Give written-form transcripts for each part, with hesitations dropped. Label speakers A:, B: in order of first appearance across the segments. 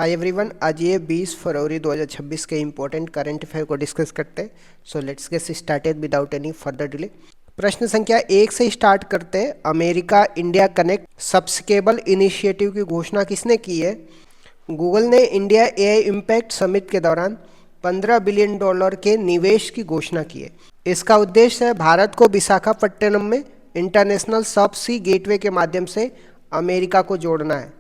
A: Hi everyone, आज ये 20 फरवरी 2026 के इम्पोर्टेंट करंट अफेयर को डिस्कस करते हैं। So let's get started without any further delay. प्रश्न संख्या 1 से स्टार्ट करते हैं। अमेरिका इंडिया कनेक्ट सब्सकेबल इनिशिएटिव की घोषणा किसने की है? गूगल ने इंडिया एआई इम्पैक्ट समिट के दौरान $15 बिलियन के निवेश की घोषणा की है। इसका उद्देश्य है भारत को विशाखापट्टनम में इंटरनेशनल सब सी गेटवे के माध्यम से अमेरिका को जोड़ना है।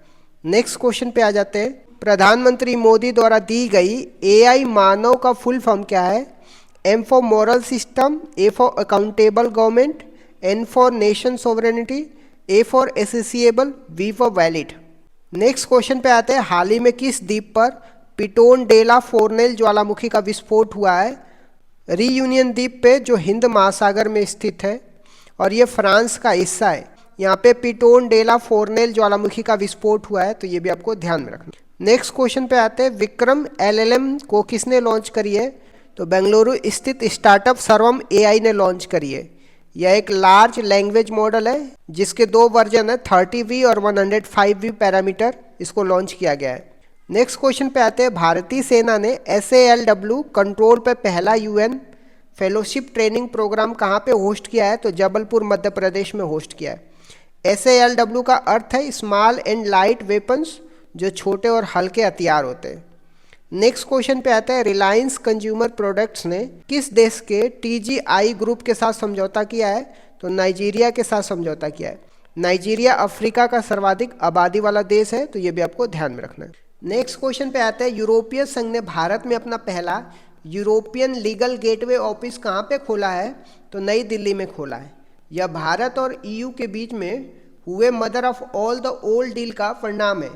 A: नेक्स्ट क्वेश्चन पे आ जाते हैं। प्रधानमंत्री मोदी द्वारा दी गई एआई मानव का फुल फॉर्म क्या है? M for moral system, A for accountable government, N for nation sovereignty, A for accessible, V for valid. Next question पे आते हैं। हाल ही में किस द्वीप पर पिटोन डेला फोर्नेल ज्वालामुखी का विस्फोट हुआ है? रीयूनियन द्वीप पे, जो हिंद महासागर में स्थित है और ये फ्रांस का हिस्सा है। यहाँ पे पिटोन डेला फोर्नेल ज्वालामुखी का विस्फोट हुआ है, तो ये भी आपको ध्यान में रखना। नेक्स्ट क्वेश्चन पे आते हैं। विक्रम एलएलएम को किसने लॉन्च करी है? तो बेंगलुरु स्थित स्टार्टअप सर्वम एआई ने लॉन्च करी है। यह एक लार्ज लैंग्वेज मॉडल है जिसके 2 वर्जन है, 30V और 105V पैरामीटर। इसको लॉन्च किया गया है। नेक्स्ट क्वेश्चन पे आते हैं। भारतीय सेना ने SALW कंट्रोल पे पहला UN फेलोशिप ट्रेनिंग प्रोग्राम कहाँ पे होस्ट किया है? तो जबलपुर मध्य प्रदेश में होस्ट किया है। SALW का अर्थ है स्मॉल एंड लाइट वेपन्स, जो छोटे और हल्के हथियार होते हैं। नेक्स्ट क्वेश्चन पे आता है। रिलायंस कंज्यूमर प्रोडक्ट्स ने किस देश के TGI ग्रुप के साथ समझौता किया है? तो नाइजीरिया के साथ समझौता किया है। नाइजीरिया अफ्रीका का सर्वाधिक आबादी वाला देश है, तो ये भी आपको ध्यान में रखना है। नेक्स्ट क्वेश्चन पे आता है। यूरोपीय संघ ने भारत में अपना पहला यूरोपियन लीगल गेटवे ऑफिस कहाँ पे खोला है? तो नई दिल्ली में खोला है। यह भारत और EU के बीच में हुए mother of all the old deal का परिणाम है।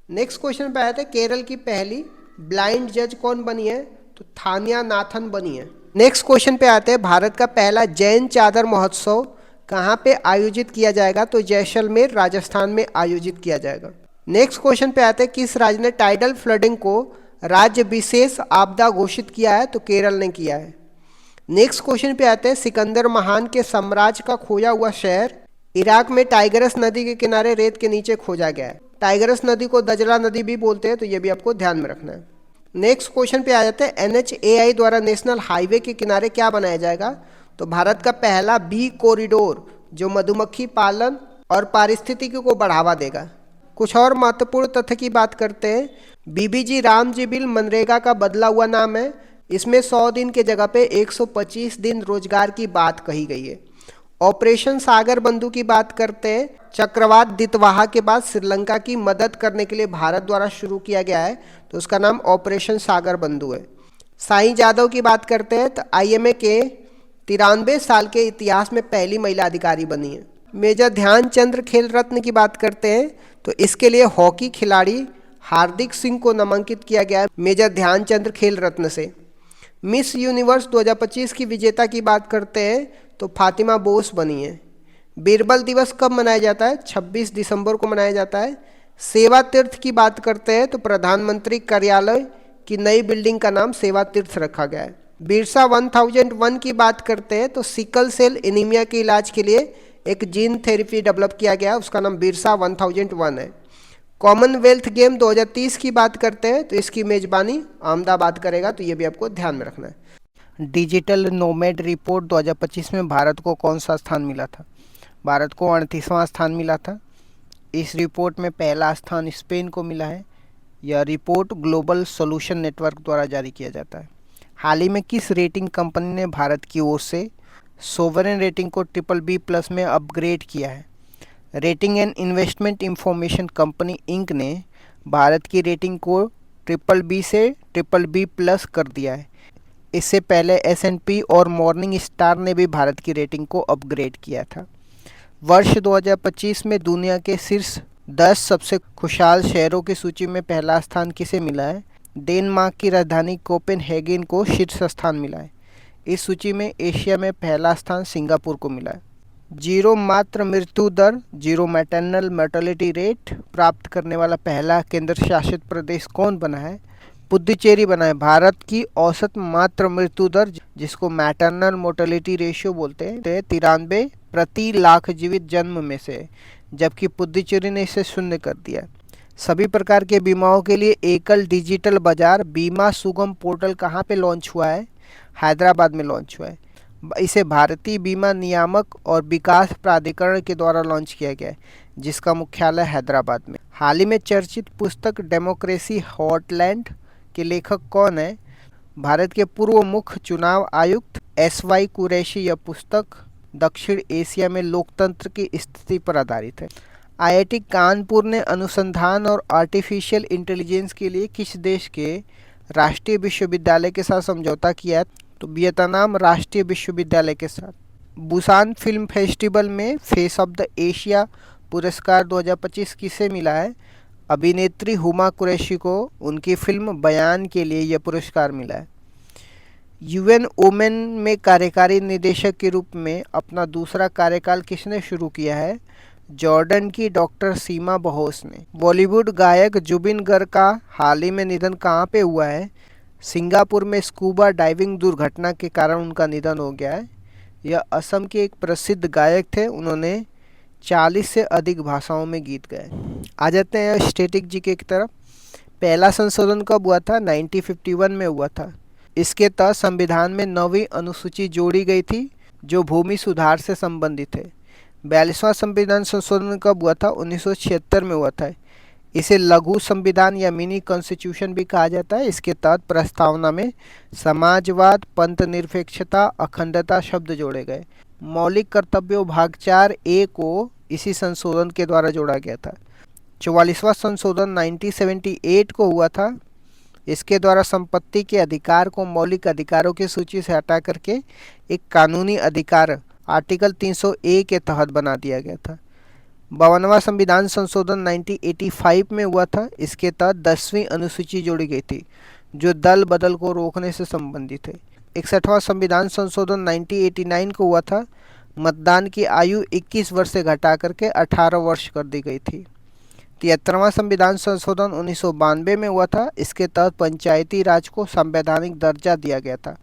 A: नेक्स्ट क्वेश्चन पे आया था। केरल की पहली ब्लाइंड जज कौन बनी है? तो थानिया नाथन बनी है। नेक्स्ट क्वेश्चन पे आते हैं। भारत का पहला जैन चादर महोत्सव कहाँ पे आयोजित किया जाएगा? तो जैसलमेर राजस्थान में आयोजित किया जाएगा। नेक्स्ट क्वेश्चन पे आते हैं। किस राज्य ने टाइडल फ्लडिंग को राज्य विशेष आपदा घोषित किया है? तो केरल ने किया है। नेक्स्ट क्वेश्चन पे आते हैं। सिकंदर महान के साम्राज्य का खोया हुआ शहर इराक में टाइग्रस नदी के किनारे रेत के नीचे खोजा गया है। टाइग्रस नदी को दजला नदी भी बोलते हैं, तो ये भी आपको ध्यान में रखना है। नेक्स्ट क्वेश्चन पे आ जाते हैं। NHAI द्वारा नेशनल हाईवे के किनारे क्या बनाया जाएगा? तो भारत का पहला बी कॉरिडोर, जो मधुमक्खी पालन और पारिस्थितिकी को बढ़ावा देगा। कुछ और महत्वपूर्ण तथ्य की बात करते हैं। BBG रामजी बिल मनरेगा का बदला हुआ नाम है। इसमें 100 दिन के जगह पे 125 दिन रोजगार की बात कही गई है। ऑपरेशन सागर बंधु की बात करते हैं। चक्रवात दितवाहा के बाद श्रीलंका की मदद करने के लिए भारत द्वारा शुरू किया गया है, तो उसका नाम ऑपरेशन सागर बंधु है। साईं जादव की बात करते हैं। तो IMA के 93 साल के इतिहास में पहली महिला अधिकारी बनी है। मेजर ध्यानचंद्र खेल रत्न की बात करते हैं। तो इसके लिए हॉकी खिलाड़ी हार्दिक सिंह को नामांकित किया गया है मेजर ध्यानचंद्र खेल रत्न से। मिस यूनिवर्स 2025 की विजेता की बात करते हैं। तो फातिमा बोस बनी है। बीरबल दिवस कब मनाया जाता है? 26 दिसंबर को मनाया जाता है। सेवा तीर्थ की बात करते हैं। तो प्रधानमंत्री कार्यालय की नई बिल्डिंग का नाम सेवा तीर्थ रखा गया है। बिरसा 1001 की बात करते हैं। तो सिकल सेल एनीमिया के इलाज के लिए एक जीन थेरेपी डेवलप किया गया, उसका नाम बिरसा 1001 है। कॉमनवेल्थ गेम 2030 की बात करते हैं। तो इसकी मेजबानी अहमदाबाद करेगा, तो ये भी आपको ध्यान में रखना है। डिजिटल नोमैड रिपोर्ट 2025 में भारत को कौन सा स्थान मिला था? भारत को 38वां स्थान मिला था। इस रिपोर्ट में पहला स्थान स्पेन को मिला है। यह रिपोर्ट ग्लोबल सॉल्यूशन नेटवर्क द्वारा जारी किया जाता है। हाल ही में किस रेटिंग कंपनी ने भारत की ओर से सोवरेन रेटिंग को BBB+ में अपग्रेड किया है? Rating and investment information company inc ने भारत की रेटिंग को BBB से BBB+ कर दिया है। इससे पहले S&P और मॉर्निंग स्टार ने भी भारत की रेटिंग को अपग्रेड किया था। वर्ष 2025 में दुनिया के शीर्ष 10 सबसे खुशहाल शहरों की सूची में पहला स्थान किसे मिला है? डेनमार्क की राजधानी कोपेनहेगन को शीर्ष स्थान मिला है। इस सूची में एशिया में पहला स्थान सिंगापुर को मिला है। जीरो मातृ मृत्यु दर, जीरो मैटरनल मोर्टेलिटी रेट प्राप्त करने वाला पहला केंद्र शासित प्रदेश कौन बना है? पुडुचेरी बना है। भारत की औसत मातृ मृत्यु दर, जिसको मैटरनल मोर्टेलिटी रेशियो बोलते हैं, 93 प्रति लाख जीवित जन्म में से, जबकि पुडुचेरी ने इसे 0 कर दिया। सभी प्रकार के बीमाओं के लिए एकल डिजिटल बाजार बीमा सुगम पोर्टल कहाँ पे लॉन्च हुआ है? हैदराबाद में लॉन्च हुआ है। इसे भारतीय बीमा नियामक और विकास प्राधिकरण के द्वारा लॉन्च किया गया है, जिसका मुख्यालय हैदराबाद में। हाल ही में चर्चित पुस्तक डेमोक्रेसी हॉटलैंड के लेखक कौन है? भारत के पूर्व मुख्य चुनाव आयुक्त एस वाई कुरैशी। यह पुस्तक दक्षिण एशिया में लोकतंत्र की स्थिति पर आधारित है। आईआईटी कानपुर ने अनुसंधान और आर्टिफिशियल इंटेलिजेंस के लिए किस देश के राष्ट्रीय विश्वविद्यालय के साथ समझौता किया है? तो वियतनाम राष्ट्रीय विश्वविद्यालय के साथ। बुसान फिल्म फेस्टिवल में फेस ऑफ द एशिया पुरस्कार 2025 किसे मिला है? अभिनेत्री हुमा कुरैशी को उनकी फिल्म बयान के लिए यह पुरस्कार मिला है। यूएन ओमेन में कार्यकारी निदेशक के रूप में अपना दूसरा कार्यकाल किसने शुरू किया है? जॉर्डन की डॉक्टर सीमा बहोस ने। बॉलीवुड गायक जुबिन गर्ग का हाल ही में निधन कहाँ पे हुआ है? सिंगापुर में स्कूबा डाइविंग दुर्घटना के कारण उनका निधन हो गया है। यह असम के एक प्रसिद्ध गायक थे। उन्होंने 40 से अधिक भाषाओं में गीत गाए। आ जाते हैं स्टैटिक जीके की तरफ। पहला संशोधन कब हुआ था? 1951 में हुआ था। इसके तहत संविधान में 9वीं अनुसूची जोड़ी गई थी जो भूमि सुधार से संबंधित है। 42वां संविधान संशोधन कब हुआ था? 1976 में हुआ था। इसे लघु संविधान या मिनी कॉन्स्टिट्यूशन भी कहा जाता है। इसके तहत प्रस्तावना में समाजवाद, पंथ निरपेक्षता, अखंडता शब्द जोड़े गए। मौलिक कर्तव्यों भाग 4A को इसी संशोधन के द्वारा जोड़ा गया था। 44वां संशोधन 1978 को हुआ था। इसके द्वारा संपत्ति के अधिकार को मौलिक अधिकारों की सूची से हटा करके एक कानूनी अधिकार आर्टिकल 300A के तहत बना दिया गया था। 52वां संविधान संशोधन 1985 में हुआ था। इसके तहत 10वीं अनुसूची जोड़ी गई थी जो दल बदल को रोकने से संबंधित है। 61वां संविधान संशोधन 1989 को हुआ था। मतदान की आयु 21 वर्ष से घटा करके 18 वर्ष कर दी गई थी। 73वां संविधान संशोधन 1992 में हुआ था। इसके तहत पंचायती राज को संवैधानिक दर्जा दिया गया था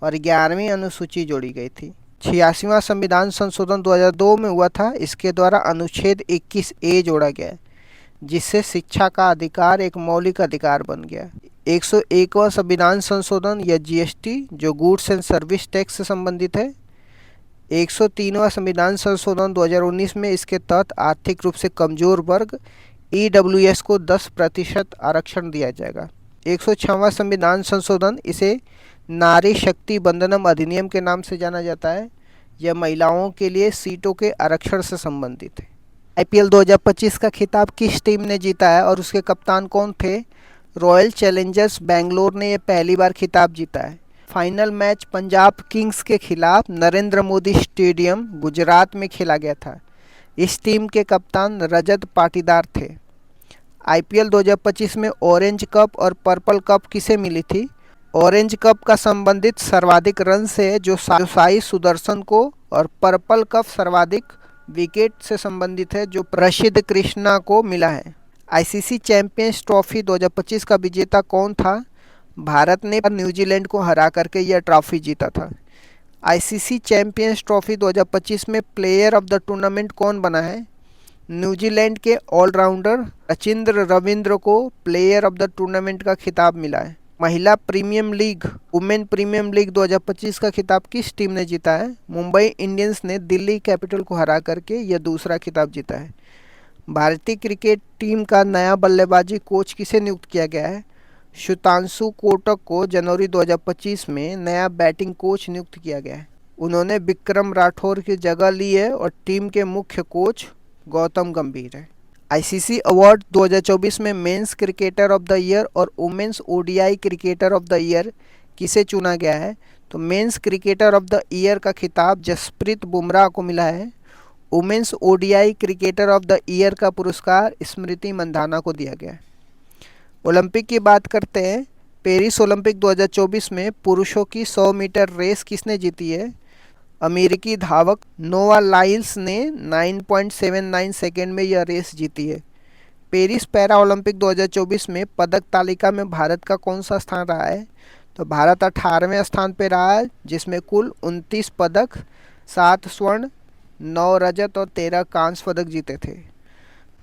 A: और 11वीं अनुसूची जोड़ी गई थी। 86वां संविधान संशोधन 2002 में हुआ था। इसके द्वारा अनुच्छेद 21A जोड़ा गया जिससे शिक्षा का अधिकार एक मौलिक अधिकार बन गया। 101वां संविधान संशोधन या जीएसटी जो गुड्स एंड सर्विस टैक्स से संबंधित है। 103वां संविधान संशोधन 2019 में इसके तहत आर्थिक रूप से कमजोर वर्ग EWS को 10% आरक्षण दिया जाएगा। 106वां संविधान संशोधन इसे नारी शक्ति बंधनम अधिनियम के नाम से जाना जाता है। यह महिलाओं के लिए सीटों के आरक्षण से संबंधित है। IPL 2025 का खिताब किस टीम ने जीता है और उसके कप्तान कौन थे? रॉयल चैलेंजर्स बेंगलोर ने यह पहली बार खिताब जीता है। फाइनल मैच पंजाब किंग्स के खिलाफ नरेंद्र मोदी स्टेडियम गुजरात में खेला गया था। इस टीम के कप्तान रजत पाटीदार थे। IPL 2025 में ऑरेंज कप और पर्पल कप किसे मिली थी? ऑरेंज कप का संबंधित सर्वाधिक रन से जो साई सुदर्शन को, और पर्पल कप सर्वाधिक विकेट से संबंधित है जो प्रसिद्ध कृष्णा को मिला है। ICC चैंपियंस ट्रॉफी 2025 का विजेता कौन था? भारत ने न्यूजीलैंड को हरा करके यह ट्रॉफी जीता था। ICC चैंपियंस ट्रॉफी 2025 में प्लेयर ऑफ द टूर्नामेंट कौन बना है? न्यूजीलैंड के ऑलराउंडर रचिंद्र रविंद्र को प्लेयर ऑफ द टूर्नामेंट का खिताब मिला है। महिला premium league women premium league 2025 का खिताब किस टीम ने जीता है? मुंबई इंडियंस ने दिल्ली कैपिटल को हरा करके यह दूसरा खिताब जीता है। भारतीय क्रिकेट टीम का नया बल्लेबाजी कोच किसे नियुक्त किया गया है? शुतांशु कोटक को जनवरी 2025 में नया बैटिंग कोच नियुक्त किया गया है। उन्होंने विक्रम राठौर की जगह ली है और टीम के मुख्य कोच गौतम गंभीर है। ICC अवार्ड 2024 में men's cricketer of the year और women's ODI cricketer of the year किसे चुना गया है? तो men's cricketer of the year का खिताब जसप्रीत बुमराह को मिला है। Women's ODI cricketer of the year का पुरस्कार स्मृति मंधाना को दिया गया है। ओलंपिक की बात करते हैं। पेरिस ओलंपिक 2024 में पुरुषों की 100 मीटर रेस किसने जीती है? अमेरिकी धावक नोआ लाइल्स ने 9.79 सेकेंड में यह रेस जीती है। पेरिस पैरा ओलंपिक 2024 में पदक तालिका में भारत का कौन सा स्थान रहा है? तो भारत 18वें स्थान पर रहा है जिसमें कुल 29 पदक, 7 स्वर्ण, 9 रजत और 13 कांस्य पदक जीते थे।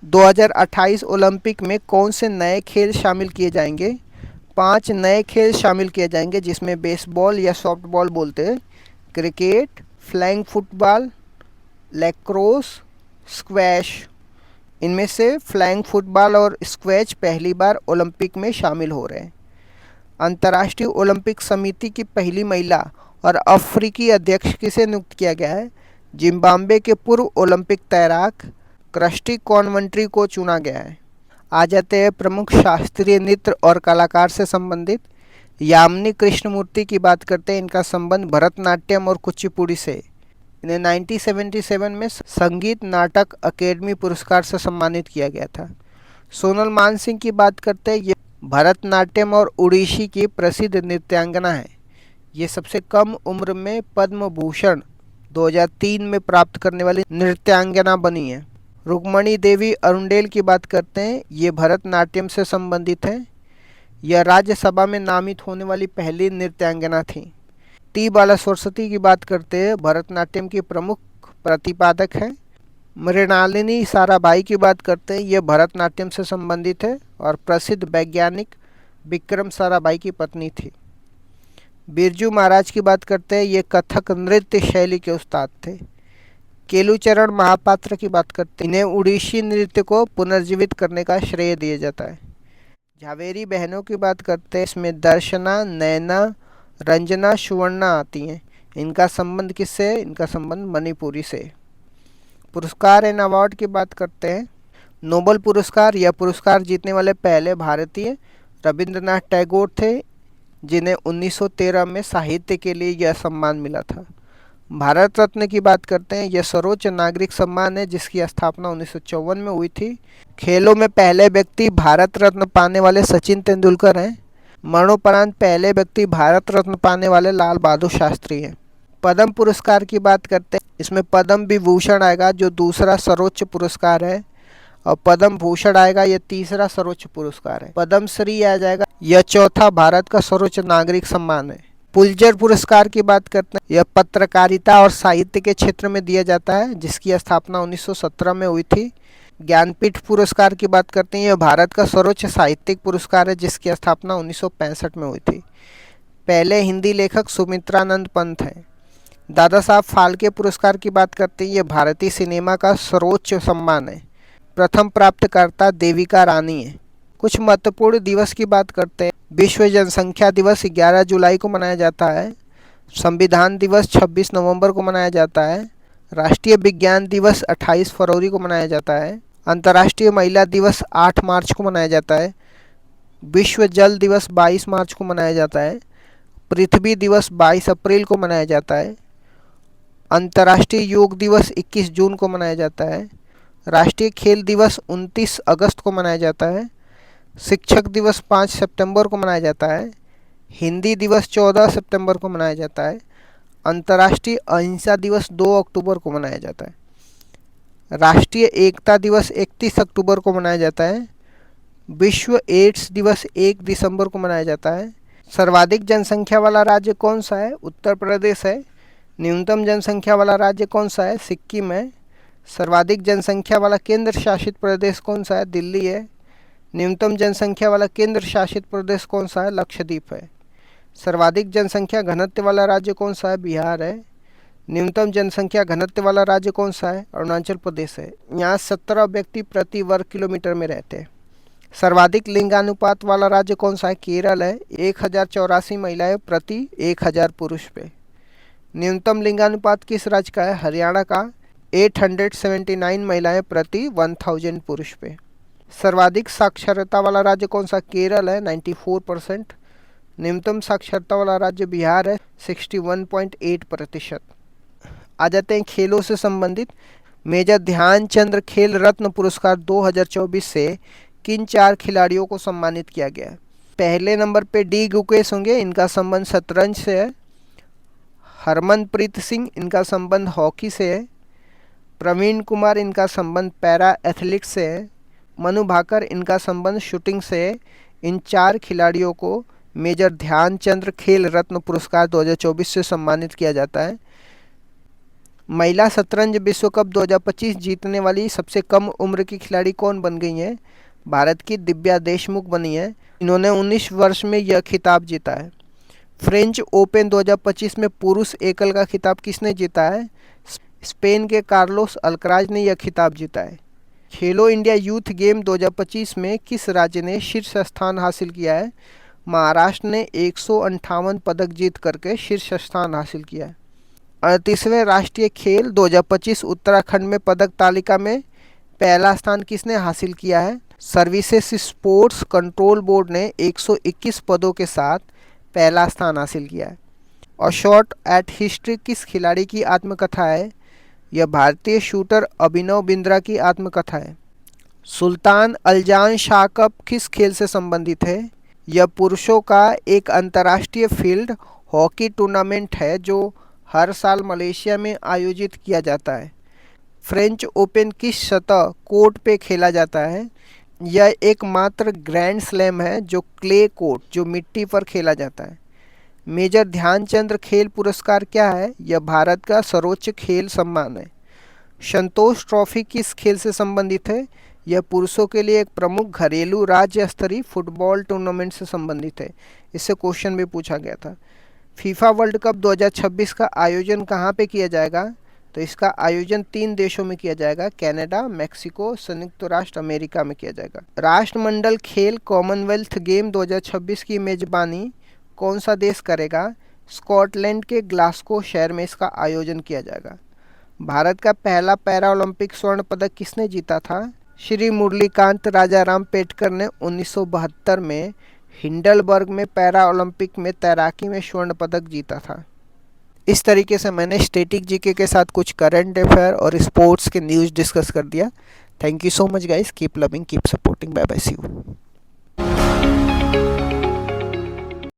A: 2028 ओलंपिक में कौन से नए खेल शामिल किए जाएंगे? 5 नए खेल शामिल किए जाएंगे जिसमें बेसबॉल या सॉफ्टबॉल बोलते हैं, cricket, flag football, lacrosse, squash. इनमें से फ्लैग फुटबॉल और स्क्वैश पहली बार ओलंपिक में शामिल हो रहे हैं। अंतर्राष्ट्रीय ओलंपिक समिति की पहली महिला और अफ्रीकी अध्यक्ष किसे नियुक्त किया गया है? जिम्बाब्वे के पूर्व ओलंपिक तैराक क्रिस्टी कॉनवेंट्री को चुना गया है। आ जाते हैं प्रमुख शास्त्रीय नृत्य और कलाकार से संबंधित। यामिनी कृष्णमूर्ति की बात करते हैं, इनका संबंध भरतनाट्यम और कुचिपुड़ी से। इन्हें 1977 में संगीत नाटक अकेडमी पुरस्कार से सम्मानित किया गया था। सोनल मानसिंह की बात करते हैं, ये भरतनाट्यम और ओडिसी की प्रसिद्ध नृत्यांगना है। ये सबसे कम उम्र में पद्म भूषण 2003 में प्राप्त करने वाली नृत्यांगना बनी है। रुक्मणी देवी अरुंडेल की बात करते हैं, ये भरतनाट्यम से संबंधित है। यह राज्यसभा में नामित होने वाली पहली नृत्यांगना थी। टी बाला सरस्वती की बात करते हैं, भरतनाट्यम की प्रमुख प्रतिपादक हैं। मृणालिनी साराभाई की बात करते हैं, ये भरतनाट्यम से संबंधित है और प्रसिद्ध वैज्ञानिक विक्रम साराभाई की पत्नी थी। बिरजू महाराज की बात करते हैं, ये कथक नृत्य शैली के उस्ताद थे। केलुचरण महापात्र की बात करते हैं, इन्हें ओडिसी नृत्य को पुनर्जीवित करने का श्रेय दिया जाता है। झावेरी बहनों की बात करते हैं, इसमें दर्शना, नैना, रंजना, सुवर्णा आती हैं। इनका संबंध किससे है? इनका संबंध मणिपुरी से। पुरस्कार एंड अवार्ड की बात करते हैं। नोबेल पुरस्कार, यह पुरस्कार जीतने वाले पहले भारतीय रविंद्रनाथ टैगोर थे, जिन्हें 1913 में साहित्य के लिए यह सम्मान मिला था। भारत रत्न की बात करते हैं, यह सर्वोच्च नागरिक सम्मान है जिसकी स्थापना 1954 में हुई थी। खेलों में पहले व्यक्ति भारत रत्न पाने वाले सचिन तेंदुलकर हैं। मरणोपरांत पहले व्यक्ति भारत रत्न पाने वाले लाल बहादुर शास्त्री हैं। पद्म पुरस्कार की बात करते हैं, इसमें पद्म विभूषण आएगा जो दूसरा सर्वोच्च पुरस्कार है, और पद्म भूषण आएगा, यह तीसरा सर्वोच्च पुरस्कार है। पद्म श्री आ जाएगा, यह चौथा भारत का सर्वोच्च नागरिक सम्मान है। पुलित्जर पुरस्कार की बात करते हैं, यह पत्रकारिता और साहित्य के क्षेत्र में दिया जाता है जिसकी स्थापना 1917 में हुई थी। ज्ञानपीठ पुरस्कार की बात करते हैं, यह भारत का सर्वोच्च साहित्यिक पुरस्कार है जिसकी स्थापना 1965 में हुई थी। पहले हिंदी लेखक सुमित्रानंद पंत हैं। दादा साहब फाल्के पुरस्कार की बात करते हैं, यह भारतीय सिनेमा का सर्वोच्च सम्मान है। प्रथम प्राप्तकर्ता देविका रानी है। कुछ महत्वपूर्ण दिवस की बात करते हैं। विश्व जनसंख्या दिवस 11 जुलाई को मनाया जाता है। संविधान दिवस 26 नवंबर को मनाया जाता है। राष्ट्रीय विज्ञान दिवस 28 फरवरी को मनाया जाता है। अंतर्राष्ट्रीय महिला दिवस 8 मार्च को मनाया जाता है। विश्व जल दिवस 22 मार्च को मनाया जाता है। पृथ्वी दिवस 22 अप्रैल को मनाया जाता है। अंतर्राष्ट्रीय योग दिवस 21 जून को मनाया जाता है। राष्ट्रीय खेल दिवस 29 अगस्त को मनाया जाता है। शिक्षक दिवस 5 सितंबर को मनाया जाता है। हिंदी दिवस 14 सितंबर को मनाया जाता है। अंतर्राष्ट्रीय अहिंसा दिवस 2 अक्टूबर को मनाया जाता है। राष्ट्रीय एकता दिवस 31 अक्टूबर को मनाया जाता है। विश्व एड्स दिवस 1 दिसंबर को मनाया जाता है। सर्वाधिक जनसंख्या वाला राज्य कौन सा है? उत्तर प्रदेश है। न्यूनतम जनसंख्या वाला राज्य कौन सा है? सिक्किम है। सर्वाधिक जनसंख्या वाला केंद्र शासित प्रदेश कौन सा है? दिल्ली है। न्यूनतम जनसंख्या वाला केंद्र शासित प्रदेश कौन सा है? लक्षद्वीप है। सर्वाधिक जनसंख्या घनत्व वाला राज्य कौन सा है? बिहार है। न्यूनतम जनसंख्या घनत्व वाला राज्य कौन सा है? अरुणाचल प्रदेश है। यहाँ 17 व्यक्ति प्रति वर्ग किलोमीटर में रहते हैं। सर्वाधिक लिंगानुपात वाला राज्य कौन सा है? केरल है। 1084 महिलाएं प्रति 1000 पुरुष पे। न्यूनतम लिंगानुपात किस राज्य का है? हरियाणा का। 879 महिलाएं प्रति 1000 पुरुष पे। सर्वाधिक साक्षरता वाला राज्य कौन सा? केरल है, 94%। न्यूनतम साक्षरता वाला राज्य बिहार है, 61.8%। आ जाते हैं खेलों से संबंधित। मेजर ध्यानचंद खेल रत्न पुरस्कार 2024 से किन 4 खिलाड़ियों को सम्मानित किया गया है? पहले नंबर पे डी गुकेश होंगे, इनका संबंध शतरंज से है। हरमनप्रीत सिंह, इनका संबंध हॉकी से है। प्रवीण कुमार, इनका संबंध पैरा एथलीट से है। मनु भाकर, इनका संबंध शूटिंग से है। इन 4 खिलाड़ियों को मेजर ध्यानचंद खेल रत्न पुरस्कार 2024 से सम्मानित किया जाता है। महिला शतरंज विश्व कप 2025 जीतने वाली सबसे कम उम्र की खिलाड़ी कौन बन गई हैं? भारत की दिव्या देशमुख बनी है। इन्होंने 19 वर्ष में यह खिताब जीता है। फ्रेंच ओपन 2025 में पुरुष एकल का खिताब किसने जीता है? स्पेन के कार्लोस अल्कराज ने यह खिताब जीता है। खेलो इंडिया यूथ गेम 2025 में किस राज्य ने शीर्ष स्थान हासिल किया है? महाराष्ट्र ने 158 पदक जीत करके शीर्ष स्थान हासिल किया है। 38वें राष्ट्रीय खेल 2025 उत्तराखंड में पदक तालिका में पहला स्थान किसने हासिल किया है? सर्विसेज स्पोर्ट्स कंट्रोल बोर्ड ने 121 पदों के साथ पहला स्थान हासिल किया है। और शॉट एट हिस्ट्री किस खिलाड़ी की आत्मकथा है? यह भारतीय शूटर अभिनव बिंद्रा की आत्मकथा है। सुल्तान अल्जान शाह कप किस खेल से संबंधित है? यह पुरुषों का एक अंतर्राष्ट्रीय फील्ड हॉकी टूर्नामेंट है जो हर साल मलेशिया में आयोजित किया जाता है। फ्रेंच ओपन किस सतह कोर्ट पे खेला जाता है? यह एकमात्र ग्रैंड स्लैम है जो क्ले कोर्ट जो मिट्टी पर खेला जाता है। मेजर ध्यानचंद खेल पुरस्कार क्या है? यह भारत का सर्वोच्च खेल सम्मान है। संतोष ट्रॉफी किस खेल से संबंधित है? यह पुरुषों के लिए एक प्रमुख घरेलू राज्य स्तरीय फुटबॉल टूर्नामेंट से संबंधित है। इससे क्वेश्चन भी पूछा गया था। फीफा वर्ल्ड कप 2026 का आयोजन कहाँ पे किया जाएगा? तो इसका आयोजन 3 देशों में किया जाएगा, कनाडा, मेक्सिको, संयुक्त राष्ट्र अमेरिका में किया जाएगा। राष्ट्रमंडल खेल कॉमनवेल्थ गेम 2026 की मेजबानी कौन सा देश करेगा? स्कॉटलैंड के ग्लासगो शहर में इसका आयोजन किया जाएगा। भारत का पहला पैरा ओलंपिक स्वर्ण पदक किसने जीता था? श्री मुरलीकांत राजाराम पेटकर ने 1972 में हिंडलबर्ग में पैरा ओलंपिक में तैराकी में स्वर्ण पदक जीता था। इस तरीके से मैंने स्टैटिक जीके के साथ कुछ करंट अफेयर और स्पोर्ट्स के न्यूज़ डिस्कस कर दिया। Thank you so much guys, keep loving, keep supporting, bye bye, see you.